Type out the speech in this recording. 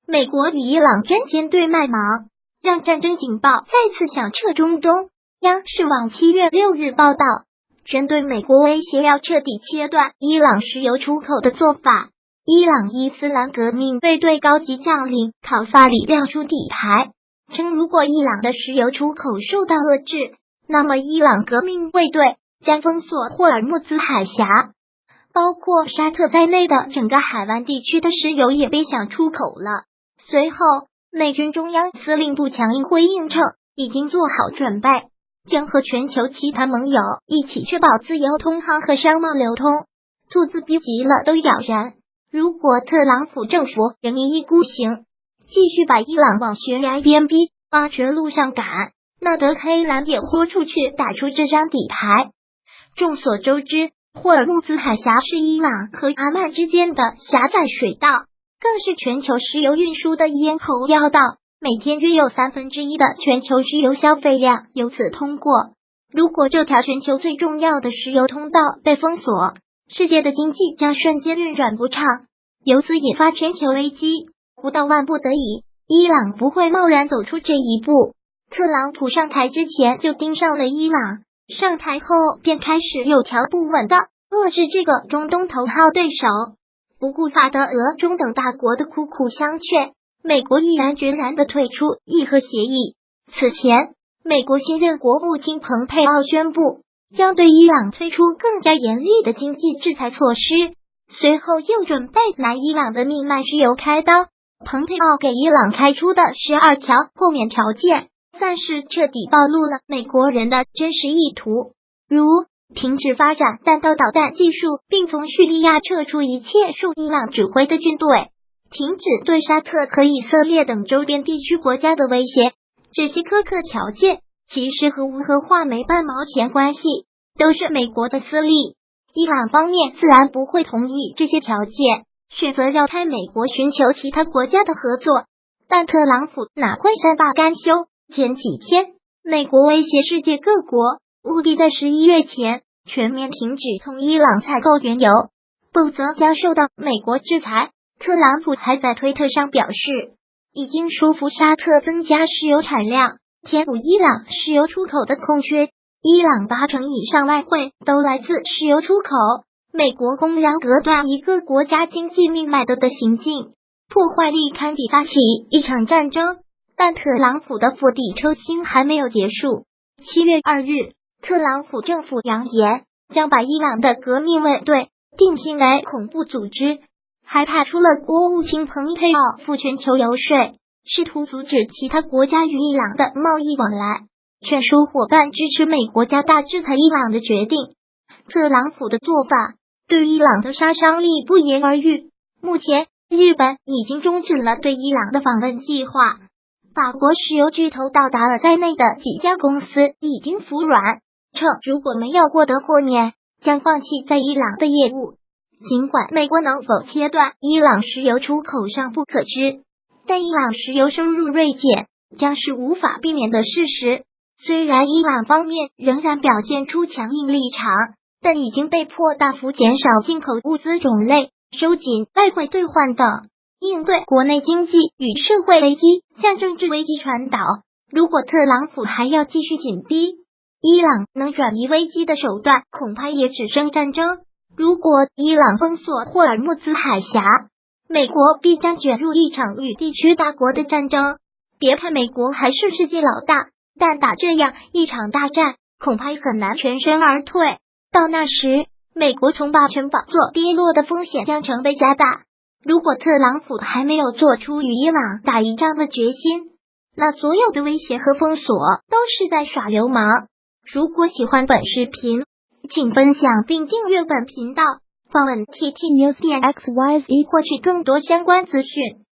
美国与伊朗针尖对麦芒，让战争警报再次响彻中东。央视网7月6日报道，针对美国威胁要彻底切断伊朗石油出口的做法，伊朗伊斯兰革命卫队高级将领考萨里亮出底牌，称如果伊朗的石油出口受到遏制，那么伊朗革命卫队将封锁霍尔木兹海峡，包括沙特在内的整个海湾地区的石油也被想出口了。随后，美军中央司令部强硬回应称，已经做好准备，将和全球其他盟友一起确保自由通航和商贸流通。兔子逼急了都咬人，如果特朗普政府仍一意孤行，继续把伊朗往悬崖边逼，往绝路上赶，那德黑兰也豁出去打出这张底牌。众所周知，霍尔木兹海峡是伊朗和阿曼之间的狭窄水道，更是全球石油运输的咽喉要道，每天约有1/3的全球石油消费量由此通过。如果这条全球最重要的石油通道被封锁，世界的经济将瞬间运转不畅，由此引发全球危机。不到万不得已，伊朗不会贸然走出这一步。特朗普上台之前就盯上了伊朗，上台后便开始有条不紊的遏制这个中东头号对手，不顾法德俄中等大国的苦苦相劝，美国毅然决然的退出伊核协议。此前，美国新任国务卿蓬佩奥宣布将对伊朗推出更加严厉的经济制裁措施，随后又准备拿伊朗的命脉石油开刀。蓬佩奥给伊朗开出的12条豁免条件，算是彻底暴露了美国人的真实意图，如停止发展弹道导弹技术，并从叙利亚撤出一切受伊朗指挥的军队，停止对沙特和以色列等周边地区国家的威胁。这些苛刻条件其实和无核化没半毛钱关系，都是美国的私利。伊朗方面自然不会同意这些条件，选择绕开美国寻求其他国家的合作。但特朗普哪会善罢甘休？前几天，美国威胁世界各国务必在11月前全面停止从伊朗采购原油，否则将受到美国制裁。特朗普还在推特上表示，已经说服沙特增加石油产量，填补伊朗石油出口的空缺。伊朗80%以上外汇都来自石油出口，美国公然隔断一个国家经济命脉的行径，破坏力堪比发起一场战争。但特朗普的釜底抽薪还没有结束。7月2日，特朗普政府扬言将把伊朗的革命卫队定性为恐怖组织，还派出了国务卿蓬佩奥赴全球游说，试图阻止其他国家与伊朗的贸易往来，劝说伙伴支持美国加大制裁伊朗的决定。特朗普的做法对伊朗的杀伤力不言而喻。目前，日本已经终止了对伊朗的访问计划。法国石油巨头道达尔在内的几家公司已经服软，称如果没有获得豁免，将放弃在伊朗的业务。尽管美国能否切断伊朗石油出口尚不可知，但伊朗石油收入锐减将是无法避免的事实。虽然伊朗方面仍然表现出强硬立场，但已经被迫大幅减少进口物资种类，收紧外汇兑换等，应对国内经济与社会危机向政治危机传导。如果特朗普还要继续紧逼，伊朗能转移危机的手段恐怕也只剩战争。如果伊朗封锁霍尔木兹海峡，美国必将卷入一场与地区大国的战争。别看美国还是世界老大，但打这样一场大战恐怕很难全身而退。到那时，美国从霸权宝座跌落的风险将成倍加大。如果特朗普还没有做出与伊朗打一仗的决心，那所有的威胁和封锁都是在耍流氓。如果喜欢本视频，请分享并订阅本频道，访问 ttnews.xyz 获取更多相关资讯。